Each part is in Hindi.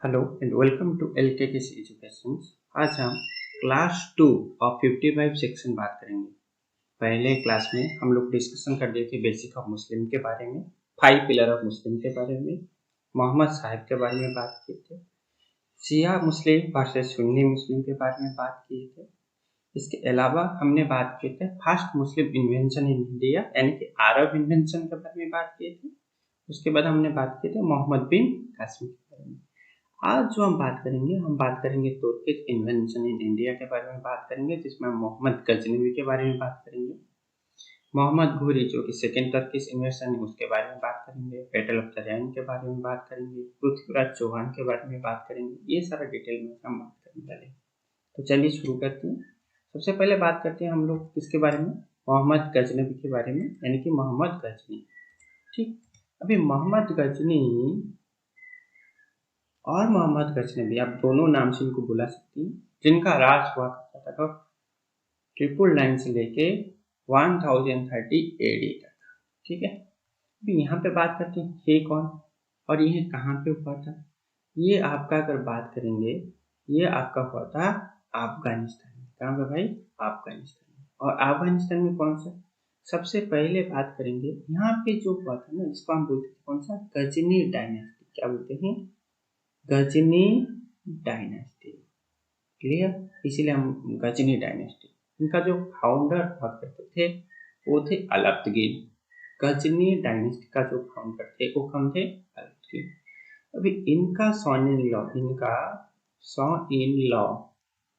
Hello and welcome to LKK's education. आज हम क्लास 2 और 55 सेक्शन बात करेंगे। पहले क्लास में हम लोग डिस्कशन कर दिए थे बेसिक ऑफ मुस्लिम के बारे में, 5 पिलर ऑफ मुस्लिम के बारे में, मोहम्मद साहिब के बारे में बात किए थे, शिया मुस्लिम वर्सेस सुन्नी मुस्लिम के बारे में बात किए थे। इसके अलावा हमने बात किए थे first Muslim invention in India यानी कि अरब इन्वेंशन के बारे में बात किए थे। उसके बाद हमने बात किए थे मोहम्मद बिन कासिम के बारे में। आज जो हम बात करेंगे तुर्किश इन्वेंशन इन इंडिया के बारे में बात करेंगे, जिसमें मोहम्मद गजनवी के बारे में बात करेंगे, मोहम्मद घुरी जो कि सेकेंड टर्किश इन्वेंशन है उसके बारे में बात करेंगे, बैटल ऑफ तराइन के बारे में बात करेंगे, पृथ्वीराज चौहान के बारे में बात करेंगे। ये सारा डिटेल में हम बात करने वाले हैं। तो चलिए शुरू करते हैं। सबसे पहले बात करते हैं हम लोग किसके बारे में, मोहम्मद गजनवी के बारे में, यानी कि मोहम्मद गजनी। ठीक, अभी मोहम्मद गजनी और मोहम्मद गजनवी आप दोनों नाम से इनको बुला सकती हैं, जिनका राज हुआ करता था 999 से लेके 1030 AD तक। ठीक है, अभी यहाँ पे बात करते हैं ये कौन और ये कहाँ पे हुआ था। ये आपका अगर बात करेंगे, ये आपका हुआ था अफगानिस्तान में। कहाँ पे भाई? अफगानिस्तान में। और अफगानिस्तान में कौन सा? सबसे पहले बात करेंगे यहाँ पे जो हुआ था ना, जिसको हम बोलते थे कौन सा, गजनी डायनेस्टी। क्या बोलते हैं? गजनी डायनेस्टी। क्लियर? इसीलिए हम गजनी डायनेस्टी, इनका जो फाउंडर हुआ करते थे वो थे अलाउद्दीन। गजनी डायनेस्टी का जो फाउंडर थे वो कौन थे? अलाउद्दीन। अभी इनका सन इन लॉ,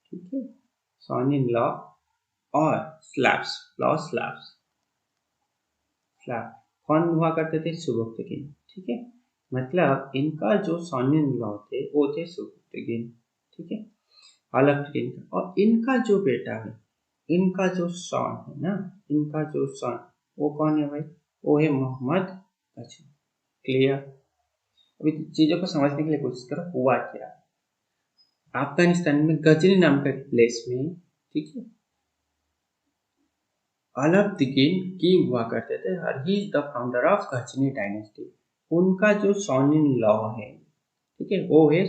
ठीक है, सन इन लॉ और स्लैब्स कौन हुआ करते थे? सुबुक्तगिन। ठीक है, मतलब इनका जो सन इन लॉ थे वो थे सुबुक्तगिन। ठीक है, अलाउद्दीन का। और इनका जो बेटा है, इनका जो सन है ना, इनका जो सन वो कौन है भाई? वो है मोहम्मद गजनी। क्लियर? अभी चीजों को समझने के लिए कोशिश करो, हुआ क्या अफगानिस्तान में गजनी नाम का प्लेस में। ठीक है, अलाउद्दीन किंग हुआ करते थे और he is the founder of Ghazni dynasty. उनका जो सन इन लॉ है, ठीक है, वो है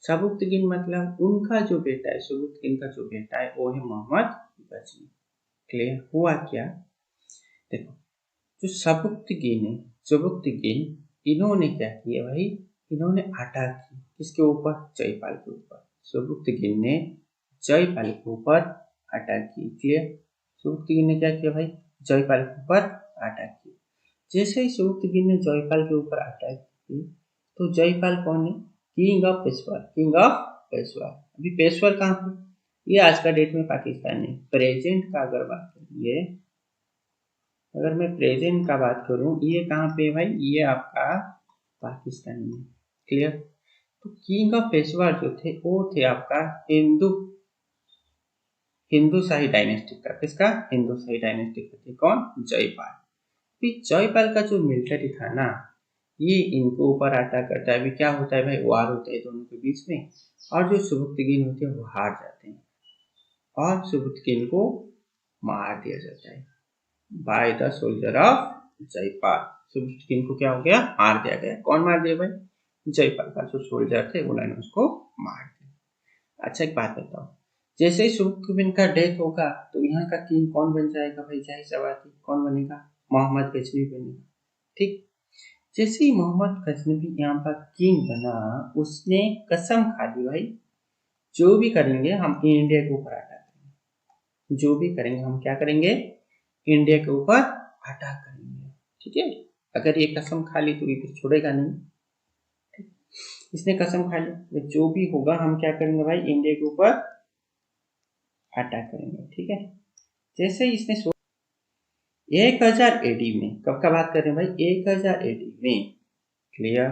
सबुक्तगिन मतलब उनका जो बेटा है, सबुक्तगिन का जो बेटा है वो है मोहम्मद गजनी। क्लियर? हुआ क्या देखो, जो सबुक्तगिन इन्होंने क्या किया भाई? इन्होंने अटैक की किसके ऊपर? जयपाल के ऊपर। सबुक्तगिन ने जयपाल के ऊपर अटैक की। क्लियर? सबुक्तगिन ने क्या किया भाई? जयपाल के ऊपर अटैक किया। जैसे ही सबुक्तगिन ने जयपाल के ऊपर अटैक की, तो जयपाल कौन है? King of Peshawar. अभी पेशवार कहाँ पे? ये आज का डेट में पाकिस्तान है। प्रेजेंट का अगर बात करेंगे, अगर मैं प्रेजेंट का बात करूं, ये कहाँ पे भाई? ये आपका पाकिस्तान में। क्लियर? तो किंग ऑफ पेशवार जो थे वो थे आपका हिंदू शाही डायनेस्टी का। किसका? हिंदू शाही डायनेस्टी का थे कौन? जयपाल। फिर जयपाल का जो मिलिट्री था ना, ये इनको ऊपर अटैक करता है। अभी क्या होता है भाई? वार होता है दोनों के बीच में, और जो सबुक्तगिन होते हैं वो हार जाते हैं और सबुक्तगिन को मार दिया जाता है by the soldier of Jaipal. Sabuktigin को क्या हो गया? मार दिया गया। कौन मार दिया भाई? जयपाल का जो सोल्जर थे उन्होंने उसको मार दिया। अच्छा एक बात बताओ, जैसे ही सबुक्तगिन का डेथ होगा तो यहाँ का किंग कौन बन जाएगा भाई? जाहिर सी बात है, कौन बनेगा? मोहम्मद गजनी बनेगा। ठीक, जैसे ही मोहम्मद गजनवी यहाँ पर किंग बना, उसने कसम खा दी भाई, जो भी करेंगे हम इंडिया के ऊपर अटैक करेंगे। जो भी करेंगे हम क्या करेंगे? इंडिया के ऊपर अटैक करेंगे। ठीक है, अगर ये कसम खा ली तो ये फिर छोड़ेगा नहीं। ठीक? इसने कसम खा ली, जो भी होगा हम क्या करेंगे भाई? इंडिया के ऊपर अटैक करेंगे। ठीक है, जैसे ही इसने 1000 AD में, कब का बात कर रहे हैं भाई? 1000 AD में। क्लियर?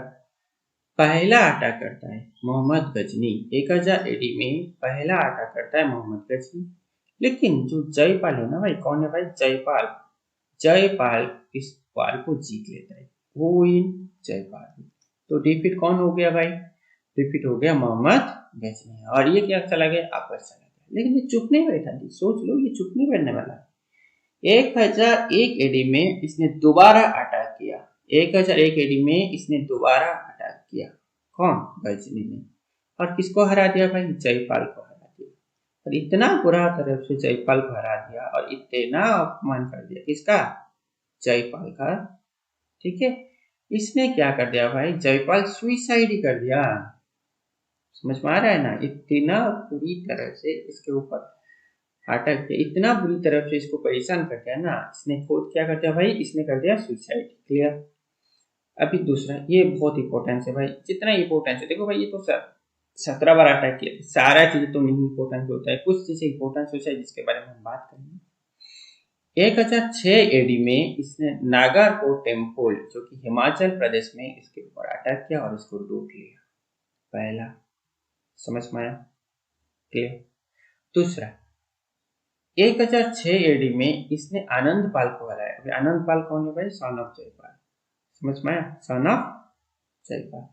पहला अटैक करता है मोहम्मद गजनी। 1000 AD में पहला अटैक करता है मोहम्मद गजनी। लेकिन जो जयपाल है ना भाई, कौन है भाई? जयपाल इस वार को जीत लेता है। वो इन जयपाल। तो डिफीट कौन हो गया भाई? डिफीट हो गया मोहम्मद गजनी। और ये क्या चला गया? आपस चला गया। लेकिन ये चुप नहीं बैठा थी। सोच लो, ये चुप नहीं बैठने वाला। 1001 AD में इसने दोबारा अटैक किया। 1001 AD में इसने दोबारा अटैक किया। कौन? गजनी ने। और किसको हरा दिया भाई? जयपाल को हरा दिया। और इतना बुरा तरफ से जयपाल को हरा दिया और इतना अपमान कर दिया किसका? जयपाल का। ठीक है, इसने क्या कर दिया भाई? जयपाल सुइसाइड ही कर दिया। समझ में आ रहा है ना? इतना बुरी तरह से इसके ऊपर अटैक किया, इतना बुरी तरह से इसको परेशान कर दिया ना, इसने खुद क्या कर दिया भाई? इसने कर दिया सुइसाइड। क्लियर? अभी दूसरा, ये बहुत इंपॉर्टेंस है भाई, जितना इंपॉर्टेंस है देखो भाई, ये तो 17 बार अटैक किया, सारा चीज तो नहीं इंपॉर्टेंस होता है, कुछ चीजें इंपॉर्टेंस होता है जिसके बारे में हम बात करेंगे। 1006 एडी में इसने नागरकोट टेम्पल जो कि हिमाचल प्रदेश में, इसके ऊपर अटैक किया और इसको लूट लिया। पहला, समझ में आया? क्लियर? दूसरा, 1006 एडी में इसने आनंदपाल को हराया। अभी आनंदपाल कौन है भाई? Son of Jaipal. समझ में आया? Son of Jaipal.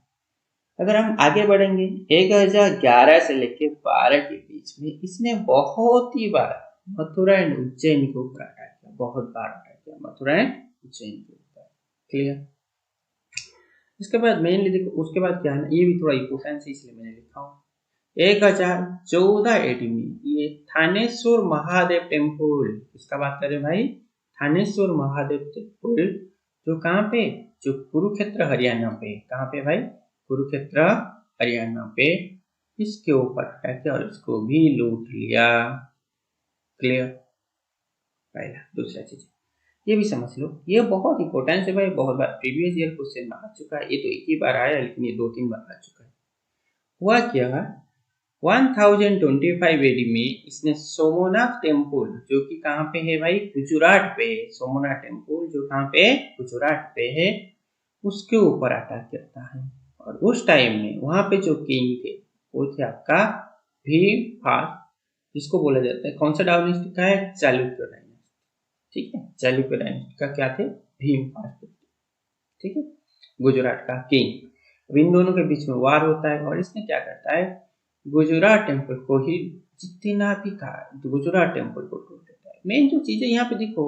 अगर हम आगे बढ़ेंगे, 1011 से लेकर 12 के बीच में इसने बहुत ही बार मथुरा एंड उज्जैन के ऊपर अटैक किया, बहुत बार अटैक किया मथुरा एंड उज्जैन के ऊपर। क्लियर? इसके बाद मेनली देखो, उसके बाद क्या है ना, ये भी थोड़ा इंपॉर्टेंट है इसलिए मैंने लिखा हूँ। 1014 एडी में ये थानेश्वर महादेव टेम्पल, इसका बात करें भाई, थानेश्वर महादेव टेम्पल जो कहाँ पे? जो कुरुक्षेत्र हरियाणा पे। कहाँ पे भाई? कुरुक्षेत्र हरियाणा पे। इसके ऊपर अटैक किया और इसको भी लूट लिया। क्लियर? पहला। दूसरा चीज ये भी समझ लो, ये बहुत इंपॉर्टेंट है भाई, बहुत बार प्रीवियस ईयर क्वेश्चन में आ चुका है, ये तो एक ही बार आया लेकिन ये 2-3 बार आ चुका है। हुआ क्या? 1025 एडी में इसने सोमनाथ टेम्पल जो कि कहाँ पे है भाई? गुजरात पे है। सोमनाथ टेम्पल जो कहाँ पे? गुजरात पे है, उसके ऊपर अटैक करता है। और उस टाइम में वहां पे जो किंग थे वो थे आपका भीम फास्ट, जिसको बोला जाता है कौन सा डायनेस्टी का है? चालुक्य डायनेस्टी। ठीक है, चालुक्य डायनेस्टी का क्या थे? भीम फास्ट। ठीक है, गुजरात का किंग। इन दोनों के बीच में वार होता है और इसने क्या करता है? गुजरात टेम्पल को ही जितना भी था, गुजरात टेम्पल को तोड़ देता है। मेन जो चीजें यहाँ पे देखो,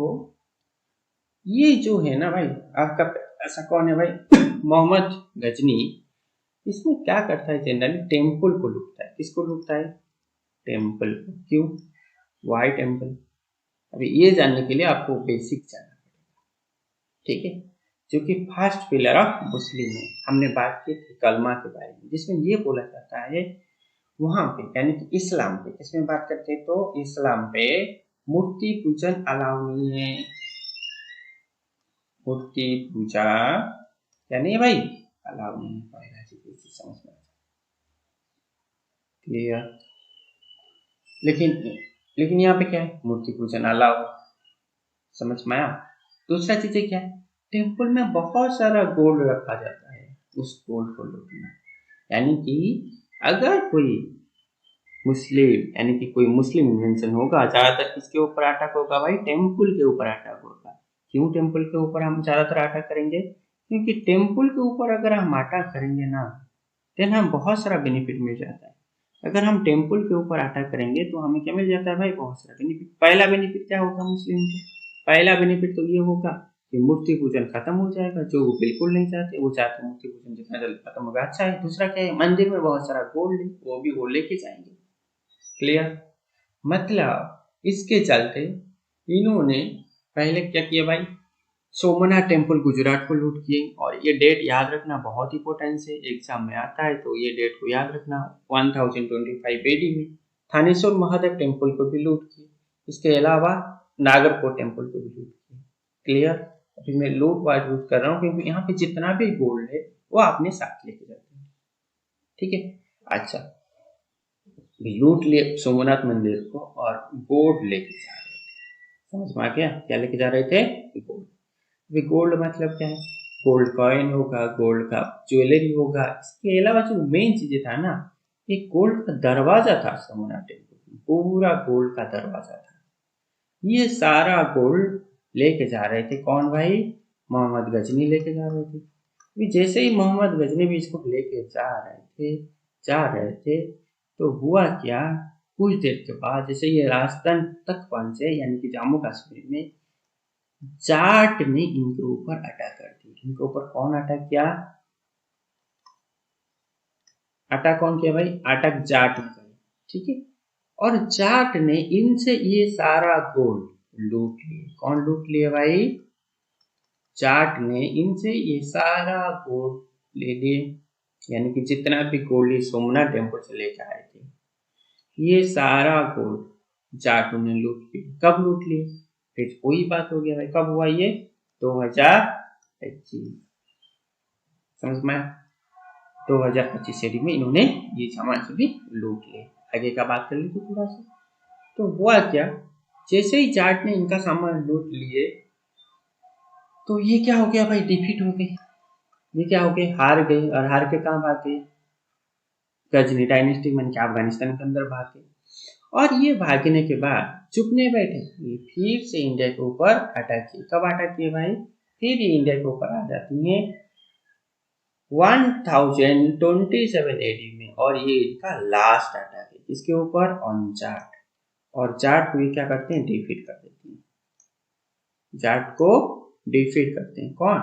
ये जो है ना भाई, आपका ऐसा कौन है भाई? मोहम्मद गजनी। इसमें क्या करता है? जनरली टेम्पल को लूटता है। किसको लूटता है? टेम्पल को। क्यों? Why temple? अभी ये जानने के लिए आपको बेसिक जानना पड़ेगा। ठीक है, जो कि फर्स्ट पिलर ऑफ मुस्लिम है। हमने बात की थी कलमा के बारे में, जिसमें ये बोला जाता है वहां पे, यानी कि इस्लाम पे, इसमें बात करते हैं तो इस्लाम पे मूर्ति पूजन अलाउ नहीं है। मूर्ति पूजा यानी भाई अलाउ नहीं है। पहला चीज समझ में। क्लियर? लेकिन यहाँ पे क्या है? मूर्ति पूजन अलाउ। समझ में आया? दूसरा चीज क्या है? टेम्पल में बहुत सारा गोल्ड रखा जाता है, उस गोल्ड को लूटना। यानी कि अगर कोई मुस्लिम, यानी कि कोई मुस्लिम इन्वेंशन होगा, ज्यादातर किसके ऊपर अटैक होगा भाई? टेम्पल के ऊपर अटैक होगा। क्यों टेम्पल के ऊपर हम ज्यादातर अटैक करेंगे? क्योंकि टेम्पल के ऊपर अगर हम अटैक करेंगे ना, देन हम बहुत सारा बेनिफिट मिल जाता है। अगर हम टेम्पल के ऊपर अटैक करेंगे तो हमें क्या मिल जाता है भाई? बहुत सारा बेनिफिट। पहला बेनिफिट क्या होगा मुस्लिम को? पहला बेनिफिट तो ये होगा कि मूर्ति पूजन खत्म हो जाएगा, जो वो बिल्कुल नहीं चाहते, वो चाहते मूर्ति पूजन जितना जल्दी खत्म होगा अच्छा है। दूसरा क्या है? मंदिर में बहुत सारा गोल्ड है, वो भी वो लेके जाएंगे। क्लियर? मतलब इसके चलते इन्होंने पहले क्या किया भाई? सोमनाथ टेम्पल गुजरात को लूट किए। और ये डेट याद रखना बहुत इंपॉर्टेंट है, एग्जाम में आता है तो ये डेट को याद रखना। 1025 एडी में थानेश्वर महादेव टेम्पल को भी लूट किए। इसके अलावा नागरकोट टेम्पल को भी लूट किए। क्लियर? अभी मैं लूट वाट यूज कर रहा हूँ क्योंकि यहाँ पे जितना भी गोल्ड है वो अपने साथ लेके जाते हैं। ठीक है, अच्छा, लूट लिए सोमनाथ मंदिर को और गोल्ड लेके जा रहे थे। समझ में आ गया? क्या लेके जा रहे थे? गोल्ड। अभी गोल्ड मतलब क्या है? गोल्ड कॉइन होगा, गोल्ड का ज्वेलरी होगा। इसके अलावा जो मेन चीजें था ना, एक गोल्ड का दरवाजा था सोमनाथ टेम्पल, पूरा गोल्ड का दरवाजा था। ये सारा गोल्ड लेके जा रहे थे कौन भाई? मोहम्मद गजनी लेके जा रहे थे। अभी जैसे ही मोहम्मद गजनी भी इसको लेके जा रहे थे तो हुआ क्या? कुछ देर के बाद जैसे ये राजस्थान तक पहुंचे, यानी कि जम्मू कश्मीर में, जाट ने इनके ऊपर अटैक कर दिया। इनके ऊपर कौन अटैक किया? आटा कौन किया भाई? अटक जाट ने किया, ठीक है। और जाट ने इनसे ये सारा गोल्ड लूट लिया। कौन लूट लिया भाई? जाट ने इनसे ये सारा गोल्ड ले लिए, यानी कि जितना भी गोल्ड ये सोमनाथ टेम्पल से लेकर आए थे, ये सारा गोल्ड जाटों ने लूट लिया। कब लूट लिए? फिर वही बात हो गया भाई, कब हुआ ये? 2025, समझ में? 2025 ईस्वी में इन्होंने ये सामान सभी लूट लिए। आगे का बात कर लीजिए थोड़ा सा। तो हुआ क्या, जैसे ही जाट ने इनका सामान लूट लिए तो ये क्या हो गया भाई? डिफीट हो गए। ये क्या हो गए? हार गए। और हार के कहाँ भागे? गजनी डायनेस्टी मन के अफगानिस्तान के अंदर भागे। और ये भागने के बाद चुप नहीं बैठे, ये फिर से इंडिया के ऊपर अटैक किए। कब अटैक किए भाई? फिर ये इंडिया के ऊपर आ जाती है 1027 एडी में। और ये इनका लास्ट अटैक है, इसके ऊपर? ऑन जाट। और जाट को ये क्या करते हैं? डिफीट कर देते हैं। जाट को डिफीट करते हैं कौन?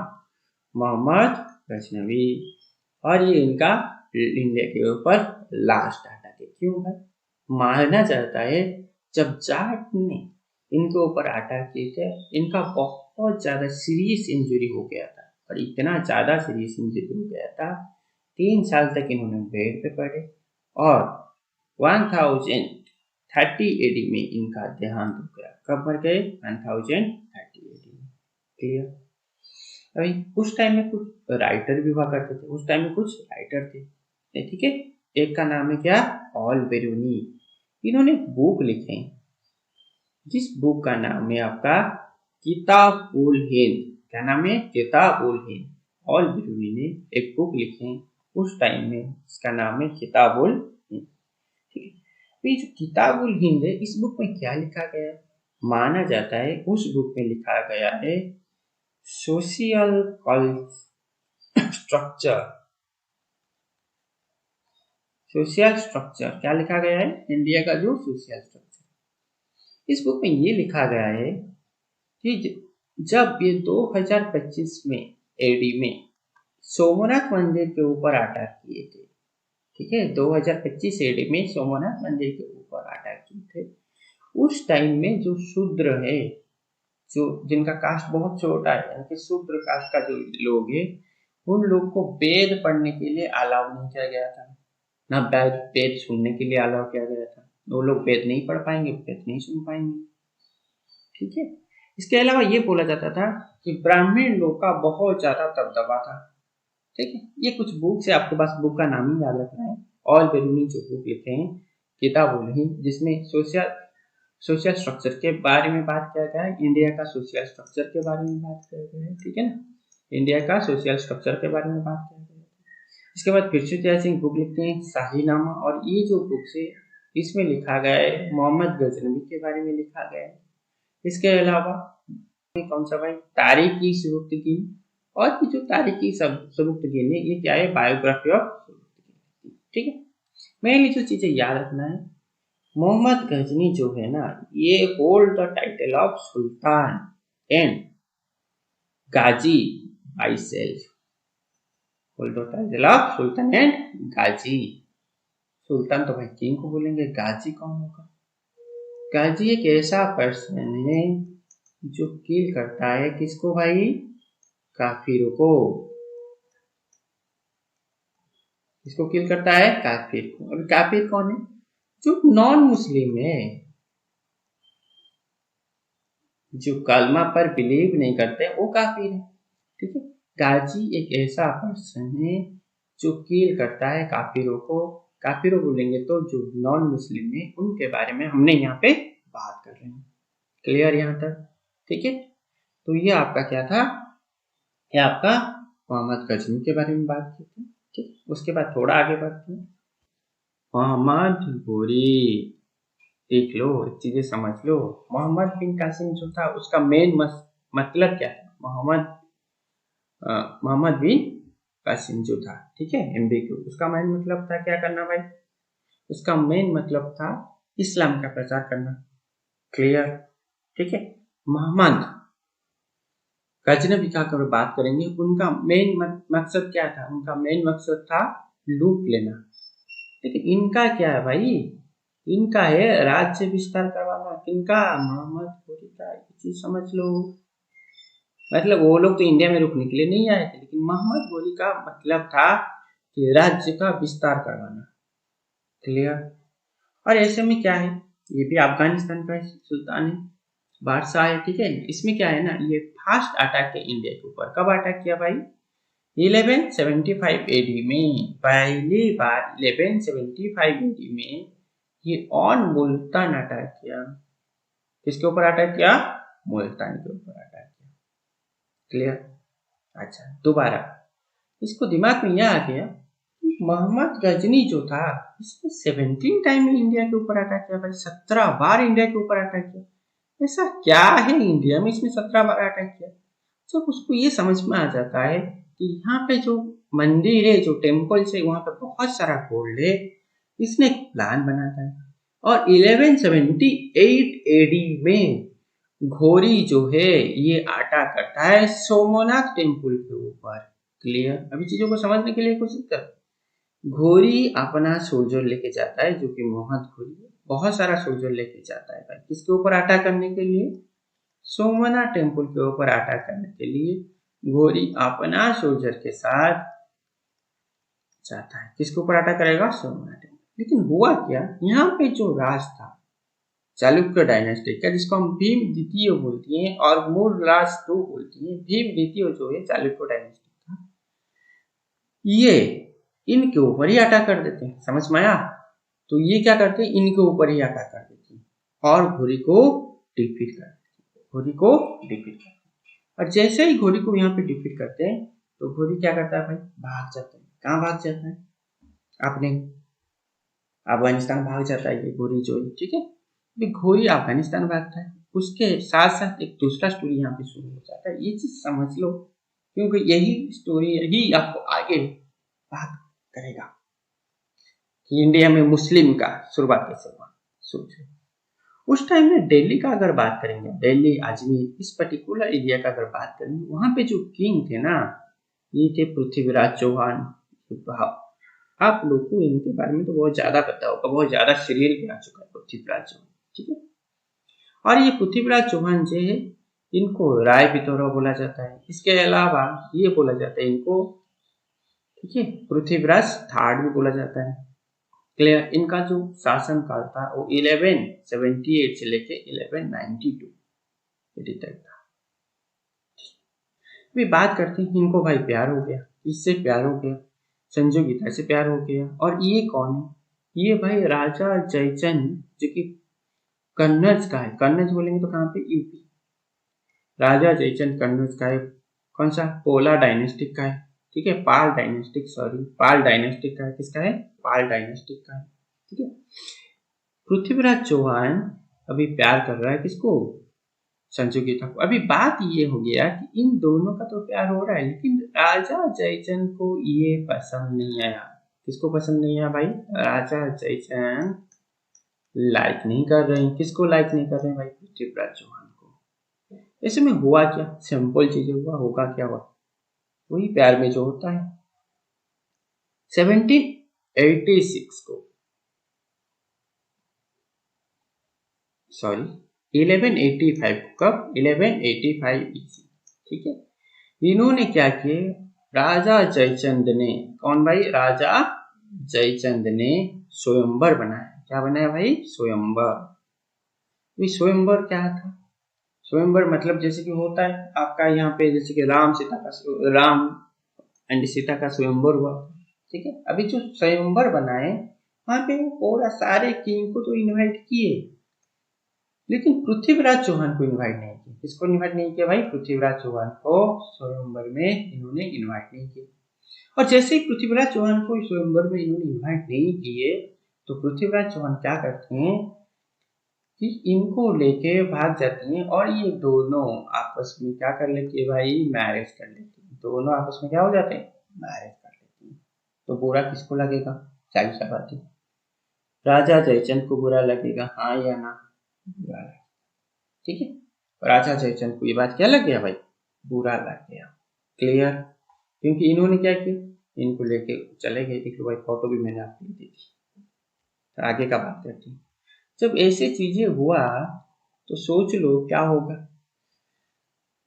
मोहम्मद गजनवी। और ये इनका इंडिया के ऊपर लास्ट अटैक है। क्यों भाई? माना जाता है जब जाट ने इनके ऊपर अटैक किए थे, इनका बहुत ज्यादा सीरियस इंजरी हो गया था। और इतना ज्यादा सीरियस इंजरी हो गया था, 3 साल तक इन्होंने बेड पे पड़े। और 1030 एडी में इनका देहांत हो गया। कब मर गए? 1030 एडी में। क्लियर? अभी उस टाइम में कुछ राइटर भी हुआ करते थे। उस टाइम में कुछ राइटर थे, ठीक है। एक का नाम है क्या? ऑल बेरूनी। इन्होंने बुक लिखे, जिस बुक का नाम है आपका किताब उल हिंद। क्या नाम है? किताब उल हिंद। ऑल बेरूनी ने एक बुक लिखे उस टाइम में, इसका नाम है किताब उल हिंद, ठीक है। तो ये जो किताब उल हिंद है, इस बुक में क्या लिखा गया है? माना जाता है उस बुक में लिखा गया है सोशल स्ट्रक्चर। सोशल स्ट्रक्चर क्या लिखा गया है? इंडिया का जो सोशल स्ट्रक्चर। इस बुक में ये लिखा गया है कि जब ये 2025 में एडी में सोमनाथ मंदिर के ऊपर अटैक किए थे, ठीक है, 2025 एडी में सोमनाथ मंदिर के ऊपर अटैक किए थे, उस टाइम में जो शूद्र है, जो जिनका कास्ट बहुत छोटा है, यानी कि शूद्र कास्ट का जो लोग है, उन लोग को वेद पढ़ने के लिए अलाउ नहीं किया गया था, ना वेद सुनने के लिए अलाउ किया गया था। वो लोग वेद नहीं पढ़ पाएंगे, वेद नहीं सुन पाएंगे, ठीक है। इसके अलावा ये बोला जाता था कि ब्राह्मण लोग का बहुत ज्यादा दबदबा था, ठीक है। ये कुछ बुक से आपके पास बुक का नाम ही याद रखना है। ऑल बेरूनी जो बुक लिखे हैं किताब उल हिंद, जिसमें सोशल स्ट्रक्चर के बारे में बात किया गया है, इंडिया का सोशल स्ट्रक्चर के बारे में बात किया गया है, ठीक है ना। इंडिया का सोशल स्ट्रक्चर के बारे में बात किया गया है। इसके बाद पृथ्वी सिंह बुक लिखते हैं शाहीनामा। और ये जो बुक है, इसमें लिखा गया है मोहम्मद गजनवी के बारे में लिखा गया है। इसके अलावा कौन सा भाई? तारीखी सुबुक्तगीन। और ये जो तारीखी सुबुक्तगीन है, ये क्या है? बायोग्राफी ऑफ सुबुक्तगीन, ठीक है। मेनली जो चीजें याद रखना है, मोहम्मद गजनी जो है ना, ये hold the title of sultan and ghazi by self. Hold the title of sultan and ghazi. सुल्तान तो भाई किंग को बोलेंगे, गाजी कौन होगा? गाजी एक ऐसा पर्सन है जो किल करता है किसको भाई? काफिरों को। किसको किल करता है? काफिर को। और काफिर कौन है? जो नॉन मुस्लिम है, जो कलमा पर बिलीव नहीं करते, वो काफिर है, ठीक है। गाजी एक ऐसा पर्सन है जो किल करता है काफिरों को। काफिरों बोलेंगे तो जो नॉन मुस्लिम है, उनके बारे में हमने यहाँ पे बात कर रहे हैं। क्लियर यहाँ तक? ठीक है। तो ये आपका क्या था? ये आपका मोहम्मद गजनी के बारे में बात की थी, ठीक। उसके बाद थोड़ा आगे बढ़ते हैं। मोहम्मद गोरी, देख लो, एक चीजें समझ लो। मोहम्मद बिन कासिम जो था, उसका मेन मतलब क्या था? मोहम्मद बिन कासिम जो था, ठीक है, एमबीक्यू, उसका मेन मतलब था क्या करना भाई? उसका मेन मतलब था इस्लाम का प्रचार करना। क्लियर? ठीक है। मोहम्मद गजनवी का अगर बात करेंगे, उनका मेन मकसद क्या था? उनका मेन मकसद था लूट लेना, लेकिन इनका क्या है भाई, इनका है राज्य विस्तार करवाना। किनका? मोहम्मद घोरी का। ये चीज समझ लो। मतलब वो लोग तो इंडिया में रुकने के लिए नहीं आए थे, लेकिन मोहम्मद घोरी का मतलब था कि राज्य का विस्तार करवाना। क्लियर? और ऐसे में क्या है, ये भी अफगानिस्तान का सुल्तान है, बादशाह है, ठीक है। इसमें क्या है ना, ये फास्ट अटैक है इंडिया के ऊपर। कब अटैक किया भाई? 1175 एडी में, पहली बार 1175 एडी में ये ऑन मुल्तान अटैक किया। किसके ऊपर अटैक किया? मुल्तान के ऊपर अटैक किया। क्लियर? अच्छा, दोबारा इसको दिमाग में यह आ गया, मोहम्मद गजनी जो था इसने 17 टाइम इंडिया के ऊपर अटैक किया भाई, 17 बार इंडिया के ऊपर अटैक किया। ऐसा क्या है इंडिया में इसने 17 बार अटैक किया? जब उसको ये समझ में आ जाता है कि यहाँ पे जो मंदिर है, जो टेम्पल है, वहां पे बहुत सारा गोल्ड है, इसने एक प्लान बनाता है। और 1178 एडी में घोरी जो है ये अटैक करता है सोमनाथ टेम्पल के ऊपर। क्लियर? अभी चीजों को समझने के लिए कोशिश कर। घोरी अपना सोल्जर लेके जाता है, जो कि मोहम्मद घोरी बहुत सारा सोल्जर लेके जाता है भाई, किसके ऊपर अटैक करने के लिए? सोमनाथ टेम्पल के ऊपर अटैक करने के लिए घोरी अपना सोल्जर के साथ जाता है। किसके ऊपर अटैक करेगा? सोमनाथ टेम्पल। लेकिन हुआ क्या, यहाँ पे जो राज था चालुक्य डायनेस्टी का, जिसको हम भीम द्वितीय बोलती हैं और मूल राज टू बोलती हैं, भीम द्वितीय जो है चालुक्य डायनेस्टी का, ये इनके ऊपर ही अटैक कर देते हैं। समझ में आया? तो ये क्या करते हैं, इनके ऊपर ही अटैक कर देते हैं और घोरी को डिफीट कर देते हैं। घोरी को डिफीट करते हैं। और जैसे ही घोरी को यहाँ पे डिफीट करते हैं तो घोरी क्या करता है भाई? भाग जाता है। कहाँ भाग जाता है? अपने अफगानिस्तान भाग जाता है ये घोरी जो है, ठीक है। घोरी अफगानिस्तान भागता है, उसके साथ साथ एक दूसरा स्टोरी यहाँ पे शुरू हो जाता है। ये चीज समझ लो, क्योंकि यही स्टोरी यही आपको आगे बात करेगा कि इंडिया में मुस्लिम का शुरुआत कैसे हुआ। सोचो उस टाइम में दिल्ली का अगर बात करेंगे, दिल्ली अजमेर इस पर्टिकुलर एरिया का अगर बात करेंगे, वहां पे जो किंग थे ना, ये थे पृथ्वीराज चौहान। आप लोग को इनके बारे में तो बहुत ज्यादा पता होगा, बहुत ज्यादा सीरियल भी आ चुका है पृथ्वीराज चौहान, ठीक है। और ये पृथ्वीराज चौहान जो है, इनको राय पिथौरा बोला जाता है। इसके अलावा ये बोला जाता है इनको, ठीक है, पृथ्वीराज थर्ड भी बोला जाता है। क्लियर? इनका जो शासन काल था वो 1178 से लेके 1192 तक था। अभी बात करते हैं, इनको भाई प्यार हो गया, इससे प्यार हो गया, संजू गीता से प्यार हो गया। और ये कौन है? ये भाई राजा जयचंद, जो कि कन्नौज का है। कन्नौज बोलेंगे तो कहाँ पे? यूपी। राजा जयचंद कन्नौज का है। कौन सा? पोला डायनेस्टिक का है, ठीक है। पाल डायनेस्टिक, सॉरी, पाल डायनेस्टिक का है। किसका है? पाल डायनेस्टिक का है, ठीक है। पृथ्वीराज चौहान अभी प्यार कर रहा है किसको? संजू गीता को। अभी बात ये हो गया कि इन दोनों का तो प्यार हो रहा है, लेकिन राजा जयचंद को ये पसंद नहीं आया। किसको पसंद नहीं आया भाई? राजा जयचंद लाइक नहीं कर रहे हैं। किसको लाइक नहीं कर रहे हैं भाई? पृथ्वीराज चौहान को। ऐसे में हुआ क्या? सिंपल चीजें हुआ। होगा क्या? हुआ वही प्यार में जो होता है। 1786 को, सॉरी 1185 को, कब? 1185 ईस्वी, ठीक है। इन्होंने क्या किए? राजा जयचंद ने, कौन भाई? राजा जयचंद ने स्वयंवर बनाया। क्या बनाया भाई? स्वयंवर। स्वयंवर क्या था? स्वयंवर मतलब जैसे कि होता है आपका यहाँ पे, जैसे कि राम एंड सीता का स्वयंवर हुआ, ठीक है। अभी जो स्वयंवर बनाए वहां पे पूरा सारे किंग को तो इनवाइट किए, लेकिन पृथ्वीराज चौहान को इनवाइट नहीं किया। किसको इनवाइट नहीं किया भाई? पृथ्वीराज चौहान को स्वयंवर में इन्होंने इनवाइट नहीं किया। और जैसे ही पृथ्वीराज चौहान को स्वयंवर में इन्होंने इनवाइट नहीं किए, तो पृथ्वीराज चौहान क्या करते हैं कि इनको लेके भाग जाती हैं और ये दोनों आपस में क्या कर लेती है भाई? मैरिज कर लेती है। दोनों आपस में क्या हो जाते हैं? मैरिज कर लेती हैं। तो बुरा किसको लगेगा? सारी सा बात है, राजा जयचंद को बुरा लगेगा, हाँ या ना? बुरा लगेगा, ठीक है। राजा जयचंद को ये बात क्या लग गया भाई? बुरा लग गया। क्लियर? क्योंकि इन्होंने क्या किया? इनको लेके चले गए थे कि भाई फोटो भी मैंने आपको दी थी, आगे का बात करते हैं। जब ऐसे चीजें हुआ तो सोच लो क्या होगा।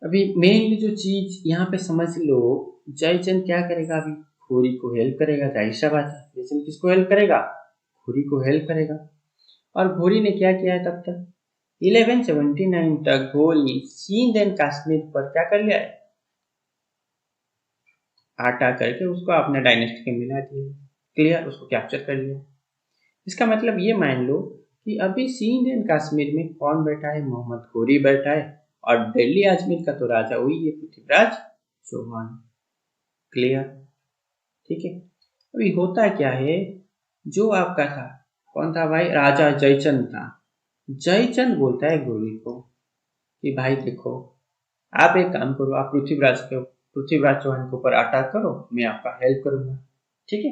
अभी मेन जो चीज यहाँ पे समझ लो, जयचंद क्या करेगा, अभी घोरी को हेल्प करेगा, जाहिर सा बात है। जयचंद किसको हेल्प करेगा, घोरी को हेल्प करेगा। और घोरी ने क्या किया है तब तक, 1179 तक घोरी सिंध एंड कश्मीर पर क्या कर लिया है, आटा करके उसको अपने डायनेस्टी में मिला दिया। क्लियर, उसको कैप्चर कर लिया। इसका मतलब ये मान लो कि अभी सिंध एंड कश्मीर में कौन बैठा है, मोहम्मद घोरी बैठा है, और दिल्ली अजमेर का तो राजा वही है, पृथ्वीराज चौहान। क्लियर, ठीक है। अभी होता क्या है, जो आपका था, कौन था भाई, राजा जयचंद था। जयचंद बोलता है घोरी को कि भाई देखो, आप एक काम करो, आप पृथ्वीराज चौहान के ऊपर अटैक करो, मैं आपका हेल्प करूंगा। ठीक है।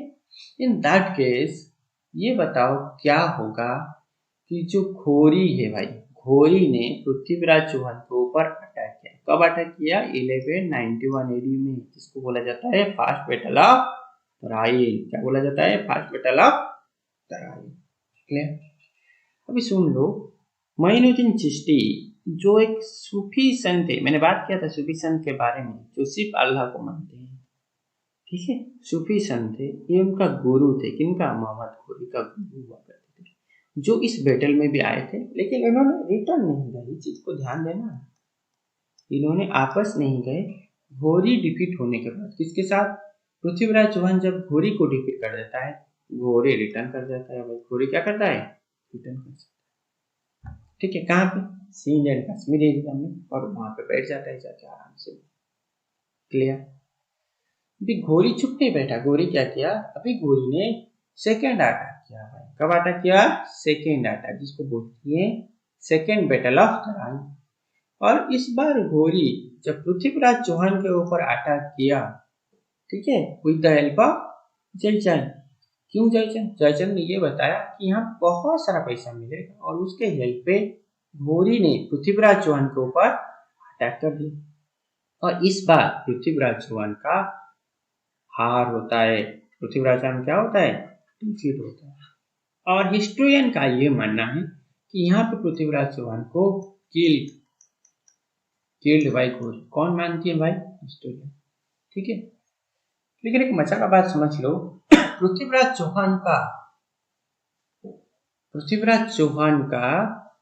इन दैट केस ये बताओ क्या होगा कि जो घोरी है भाई, घोरी ने पृथ्वीराज चौहान के ऊपर अटैक किया। कब अटैक किया, 1191 एडी में, जिसको बोला जाता है फर्स्ट बैटल ऑफ तराइन। क्या बोला जाता है, first battle of Tarain. Clear. अभी सुन लो, मोइनुद्दीन चिश्ती जो एक सूफी संत है, मैंने बात किया था सूफी संत के बारे में, जो सिर्फ अल्लाह को मानते हैं। ठीक है, सूफी संत थे, ये उनका गुरु थे। किनका, मोहम्मद घोरी का गुरु हुआ करते थे, जो इस बैटल में भी आए थे, लेकिन इन्होंने रिटर्न नहीं गए। इस चीज को ध्यान देना, इन्होंने आपस नहीं गए। घोरी डिफीट होने के बाद किसके साथ, पृथ्वीराज चौहान जब घोरी को डिफीट कर देता है, घोरी रिटर्न कर जाता है। भाई घोरी क्या करता है, रिटर्न कर जाता है। ठीक है, कहाँ पे, सिंध एंड कश्मीर एरिया में, और वहां पे बैठ जाता है जाके आराम से। क्लियर। अभी घोरी चुप नहीं बैठा, घोरी क्या किया, अभी घोरी ने सेकेंड अटैक किया। भाई कब अटैक किया, सेकेंड अटैक, जिसको बोलती है सेकेंड बैटल ऑफ तराइन। और इस बार घोरी जब पृथ्वीराज चौहान के ऊपर अटैक किया, ठीक है, with the help of Jaichand. क्यों जयचंद, जयचंद ने ये बताया कि यहाँ बहुत सारा पैसा मिलेगा, और उसके हेल्प पे घोरी ने पृथ्वीराज चौहान के ऊपर अटैक कर दिया। और इस बार पृथ्वीराज चौहान का हार होता है। पृथ्वीराज चौहान क्या होता है, डिफीट होता है। और हिस्टोरियन का ये मानना है कि यहाँ पे पृथ्वीराज चौहान को किल्ड बाय घोरी। कौन मानती है भाई, हिस्टोरियन। ठीक है। लेकिन एक मजा का बात समझ लो, पृथ्वीराज चौहान का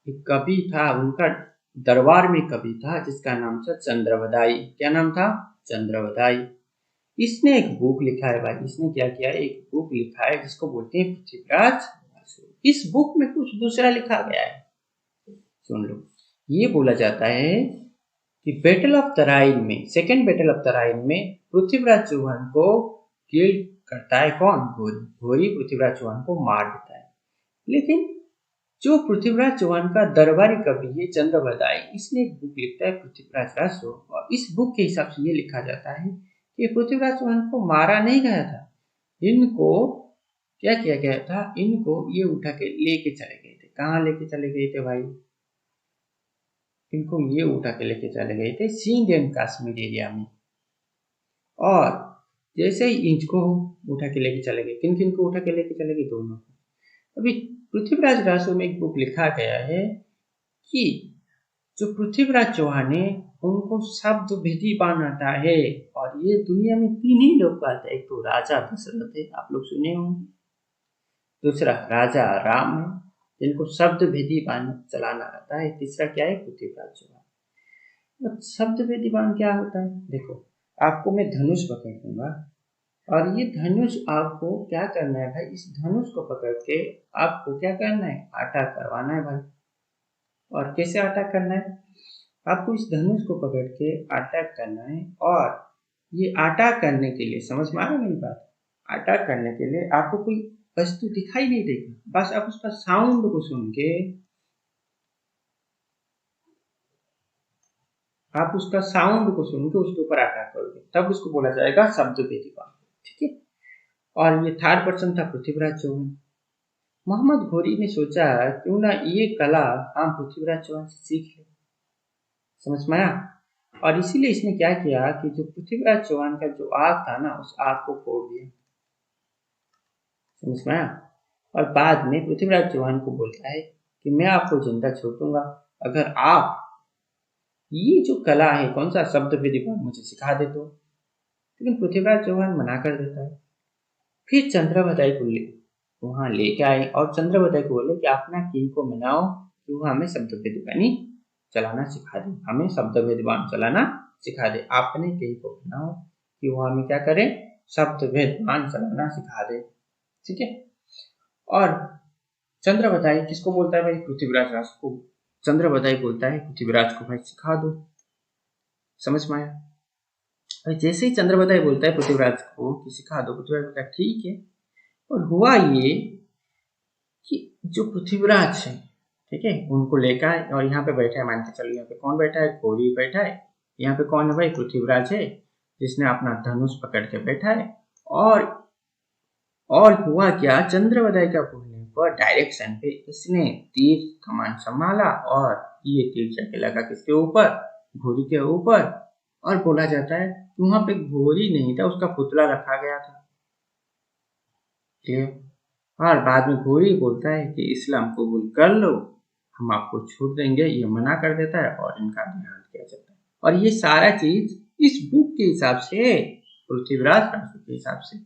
एक कवि था, उनका दरबार में कवि था, जिसका नाम था चंद्रवदाई। क्या नाम था, चंद्रवदाई। इसने एक बुक लिखा है भाई, इसने क्या किया है, एक बुक लिखा है जिसको बोलते हैं पृथ्वीराज। इस बुक में कुछ दूसरा लिखा गया है, सुन लो। ये बोला जाता है कि बैटल ऑफ तराइन में, सेकेंड बैटल ऑफ तराइन में पृथ्वीराज चौहान को किल करता है कौन, घोरी। घोरी पृथ्वीराज चौहान को मार देता है। लेकिन जो पृथ्वीराज चौहान का दरबारी कवि है चंद्रवदाई, इसने एक बुक लिखता है पृथ्वीराज रासो, और इस बुक के हिसाब से ये लिखा जाता है कि पृथ्वीराज चौहान को मारा नहीं गया था, इनको क्या किया गया था, इनको ये उठा के लेके चले गए थे। कहाँ लेके चले गए थे भाई, इनको ये उठा के लेके चले गए थे सिंध एंड कश्मीर एरिया में। और जैसे ही इनको उठा के लेके चले गए, किन किन को उठा के लेके चले गए, दोनों को। अभी पृथ्वीराज रासो में एक बुक लिखा गया है कि जो पृथ्वीराज चौहान है, उनको शब्द विधिवान आता है। और ये दुनिया में तीन ही लोग आते हैं, एक तो राजा दशरथ है, आप लोग सुने होंगे, दूसरा राजा राम है, जिनको शब्द विधिवान चलाना आता है, तीसरा क्या है, पृथ्वीराज चौहान। शब्द विधिवान क्या होता है, देखो आपको मैं धनुष पकड़ दूंगा, और ये धनुष आपको क्या करना है भाई, इस धनुष को पकड़ के आपको क्या करना है, आटा करवाना है भाई। और कैसे आटा करना है, आपको इस धनुष को पकड़ के आटा करना है। और ये आटा करने के लिए, समझ में आ रहा मेरी बात, आटा करने के लिए आपको कोई वस्तु दिखाई नहीं देगी, बस आप उसका साउंड को सुन के, आप उसका साउंड को सुन के उसके ऊपर आटा करोगे, तब उसको बोला जाएगा शब्द विधिवान। ठीक है। और ये थर्ड पर्सन था पृथ्वीराज चौहान। मोहम्मद घोरी ने सोचा क्यों ना ये कला हम पृथ्वीराज चौहान से सीख ले, समझ में आया। और इसीलिए इसने क्या किया कि जो पृथ्वीराज चौहान का जो आग था ना, उस आग को फोड़ दिया, समझ में आया। और बाद में पृथ्वीराज चौहान को बोलता है कि मैं आपको जिंदा छोड़ दूंगा अगर आप ये जो कला है, कौन सा शब्द विधिमान मुझे सिखा दे तो। लेकिन पृथ्वीराज चौहान मना कर देता है। फिर चंद्रवदाई को वहां लेके आए और चंद्रवदाई को बोले कि अपना किंग को मनाओ कि वो हमें शब्द विद्वानी चलाना सिखा दे, हमें शब्द विद्वान चलाना सिखा दे। आपने किंग को मनाओ कि वो हमें क्या करे, शब्द विद्वान चलाना सिखा दे। ठीक है। और चंद्रवदाई किसको बोलता है भाई, पृथ्वीराज राज को। चंद्रवदाई बोलता है पृथ्वीराज को भाई सिखा दो। समझ में आया। जैसे ही चंद्रवदाई बोलता है पृथ्वीराज को कि सिखा दो, पृथ्वीराज बोलता है ठीक है। और हुआ ये कि जो पृथ्वीराज है, ठीक है, उनको लेकर आए और यहाँ पे बैठा है, मानते चलो यहाँ पे कौन बैठा है, घोड़ी बैठा है। यहाँ पे कौन है भाई, पृथ्वीराज है जिसने अपना धनुष पकड़ के बैठा है। और हुआ क्या, चंद्रवदाई का बोलने पर डायरेक्शन पे इसने तीर कमान संभाला और ये तीर जाके लगा किसके ऊपर, घोड़ी के ऊपर। और बोला जाता है वहां पे घोड़ी नहीं था, उसका पुतला रखा गया था। और बाद में घोड़ी बोलता है कि इस्लाम कबूल कर लो, हम आपको छूट देंगे। ये मना कर देता है और इनका देहांत किया जाता है। और ये सारा चीज इस बुक के हिसाब से, पृथ्वीराज राजू के हिसाब से।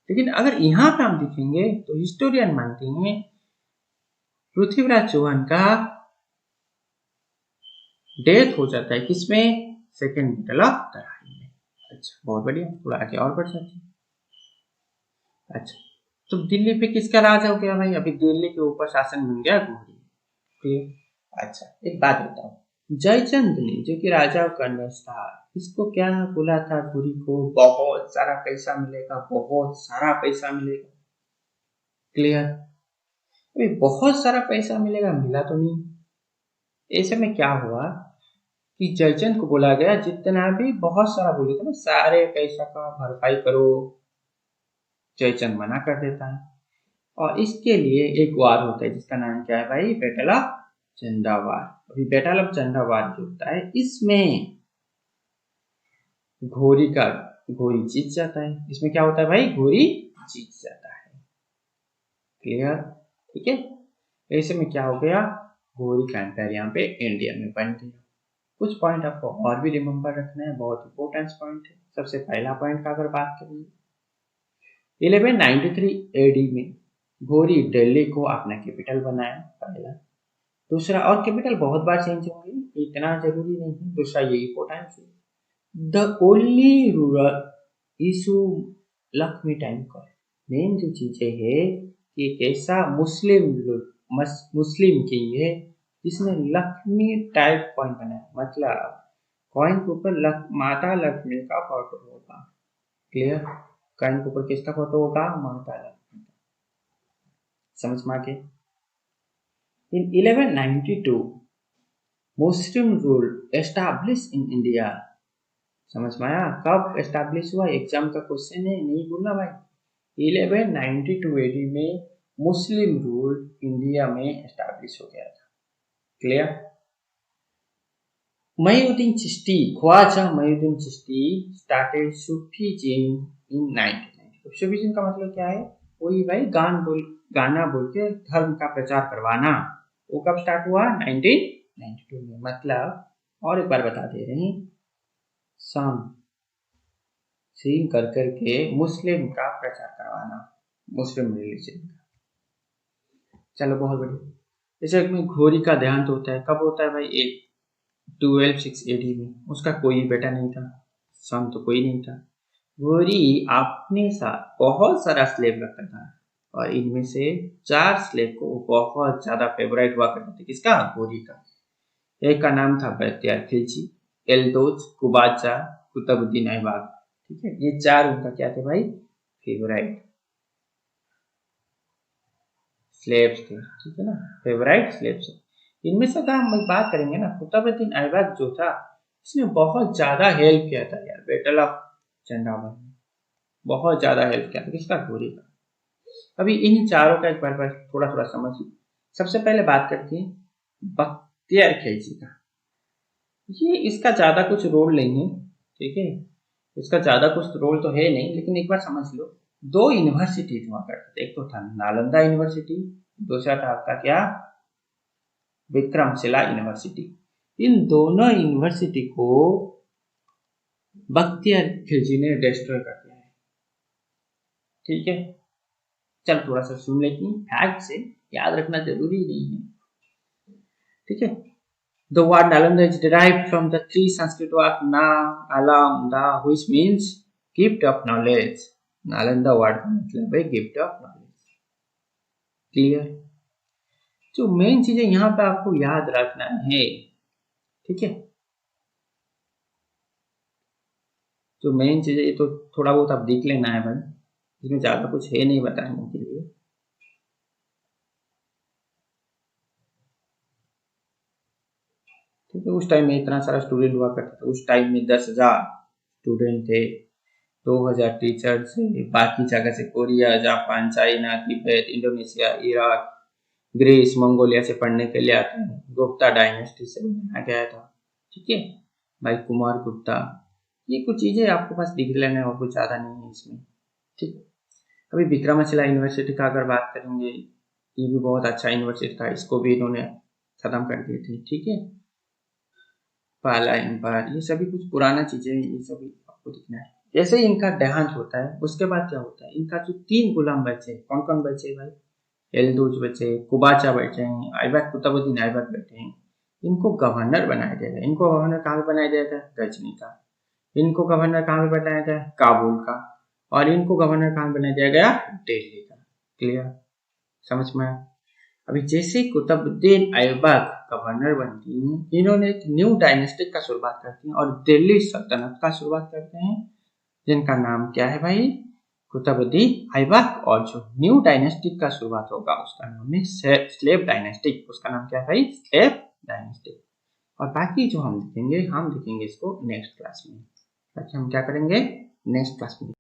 लेकिन अगर यहाँ पे हम देखेंगे तो हिस्टोरियन मानते हैं पृथ्वीराज चौहान का डेथ हो जाता है किसमें, सेकेंड बैटल ऑफ तराइन में। अच्छा बहुत बढ़िया, थोड़ा आगे और बढ़ जाते हैं। अच्छा तो दिल्ली पे किसका राज हो गया भाई, अभी दिल्ली के ऊपर शासन बन गया घोड़ी। अच्छा एक बात बताओ, जयचंद ने जो कि राजा कन्नौज था, इसको क्या बोला था घोड़ी को, बहुत सारा पैसा मिलेगा, बहुत सारा पैसा मिलेगा। क्लियर। अभी बहुत सारा पैसा मिलेगा, मिला तो नहीं। ऐसे में क्या हुआ कि जयचंद को बोला गया जितना भी बहुत सारा बोले थे ना, सारे पैसा का भरपाई करो। जयचंद मना कर देता है और इसके लिए एक वार होता है जिसका नाम क्या है भाई, बैटल ऑफ चंदावार। अभी बैटल ऑफ चंदावार जो होता है इसमें घोड़ी जीत जाता है। इसमें क्या होता है भाई, घोड़ी जीत जाता है। क्लियर। ठीक है। ऐसे में क्या हो गया, घोड़ी का एम्पायर यहाँ पे इंडिया में बन गया। कुछ पॉइंट आपको और भी रिमेम्बर रखना है, बहुत इंपॉर्टेंट पॉइंट है। सबसे पहला पॉइंट का अगर बात करें, 1193 एडी में घोड़ी दिल्ली को अपना कैपिटल बनाया, पहला। दूसरा, और कैपिटल बहुत बार चेंज होंगे, इतना जरूरी नहीं है। दूसरा ये इंपॉर्टेंट है, the only rural issue Lakshmi time का। मेन जो चीजें है कि एक ऐसा मुस्लिम किंग है जिसने लक्ष्मी टाइप कॉइन बनाया, मतलब कॉइन के ऊपर माता लक्ष्मी का फोटो होगा। क्लियर। कॉइन के ऊपर किसका फोटो होगा, माता लक्ष्मी। समझ में आ गया। इन 1192 मुस्लिम रूल एस्टैब्लिश इन इंडिया। समझ में आया, कब एस्टैब्लिश हुआ, एग्जाम का क्वेश्चन है, नहीं भूलना भाई। 1192 एडी में मुस्लिम रूल इंडिया में एस्टैब्लिश हो गया था। Clear. Muhyiddin Chishti, Khwaja Muhiuddin Chishti started Sufism in 1990। Sufism का मतलब क्या है, वही भाई गाना बोल के धर्म का प्रचार करवाना। वो कब स्टार्ट हुआ, 1992 में। मतलब और एक बार बता दे रहे हैं, सिंग कर करके मुस्लिम का प्रचार करवाना, मुस्लिम रिलीजन का। चलो बहुत बढ़िया। जैसे में घोड़ी का देहांत होता है, कब होता है भाई, 1206 एडी में। उसका कोई बेटा नहीं था, सन तो कोई नहीं था। घोड़ी अपने साथ बहुत सारा स्लेव रखता था और इनमें से 4 स्लेव को बहुत ज्यादा फेवरेट हुआ करते थे। किसका, घोड़ी का। एक का नाम था बख्तियार खिलजी, एल्दोज, कुबाचा, कुतुबुद्दीन ऐबक। ठीक है, ये 4 उनका क्या थे भाई, फेवरेट स्लेव्स थे। ठीक है ना, फेवरेट स्लेव्स। इनमें से अगर हम बात करेंगे ना, कुतुबुद्दीन ऐबक जो था, इसने बहुत ज्यादा हेल्प किया था यार बैटल ऑफ चंदावार में, बहुत ज्यादा हेल्प किया था। किसका, घोड़ी का। अभी इन चारों का एक बार थोड़ा थोड़ा समझ लो। सबसे पहले बात करते हैं बख्तियार खिलजी का। ये इसका ज्यादा कुछ रोल नहीं है, ठीक है, इसका ज्यादा कुछ रोल तो है नहीं, लेकिन एक बार समझ लो, दो यूनिवर्सिटीज हुआ करते थे, एक तो था नालंदा यूनिवर्सिटी, दूसरा था आपका क्या, विक्रमशिला यूनिवर्सिटी। इन दोनों यूनिवर्सिटी को बख्तियार खिलजी ने डिस्ट्रॉय कर दिया है। ठीक है, चल थोड़ा सा सुन लेती हूँ, फैक्ट से याद रखना जरूरी नहीं है। ठीक है, the word Nalanda is derived from the three Sanskrit words na, alam, da, which means gift of knowledge. Nalanda word का मतलब है गिफ्ट ऑफ नॉलेज। क्लियर? जो मेन चीजें यहाँ पे आपको याद रखना है, ठीक है, जो मेन चीजें ये तो थोड़ा बहुत आप देख लेना है भाई, इसमें ज्यादा कुछ है नहीं बताने के लिए। ठीक है, उस टाइम में इतना सारा स्टूडेंट हुआ करता था, उस टाइम में 10,000 स्टूडेंट थे, 2,000 टीचर्स थे, बाकी जगह से Korea, Japan, China, Tibet, Indonesia, Iraq, Greece, Mongolia से पढ़ने के लिए आते हैं। गुप्ता डायनेस्टी से बनाया गया था। ठीक है भाई, कुमार गुप्ता, ये कुछ चीजें आपको पास दिख लेना है और कुछ ज्यादा नहीं है इसमें। ठीक, अभी विक्रमशिला यूनिवर्सिटी का अगर बात करेंगे, ये भी बहुत अच्छा यूनिवर्सिटी था, इसको भी इन्होंने खत्म कर दिए थे। ठीक है, पाला एम्पायर, ये सभी कुछ पुराना चीजें, ये सभी आपको दिखना है। जैसे ही इनका देहांत होता है उसके बाद क्या होता है, इनका जो 3 गुलाम बचे, कौन कौन बचे भाई, एल्दूज बचे, कुबाचा बचे हैं, ऐबक कुतुबुद्दीन ऐबक बैठे हैं, इनको गवर्नर बनाया जाएगा। इनको गवर्नर कहाँ पे बनाया जाएगा, गजनी का। इनको गवर्नर कहाँ पे बनाया जाएगा, काबुल का। और इनको गवर्नर कहाँ बनाया जाएगा, दिल्ली का। क्लियर, समझ में आया? अभी जैसे कुतुबुद्दीन ऐबक गवर्नर बनती हैं, इन्होंने एक न्यू डायनेस्टिक का शुरुआत करती हैं और दिल्ली सल्तनत का शुरुआत करते हैं, जिनका नाम क्या है भाई, कुतुबुद्दीन ऐबक। और जो न्यू डायनेस्टिक का शुरुआत होगा उसका नाम है स्लेव डायनेस्टिक। उसका नाम क्या है भाई, स्लेव डायनेस्टिक। और बाकी जो हम देखेंगे इसको नेक्स्ट क्लास में। ताकि हम क्या करेंगे, नेक्स्ट क्लास में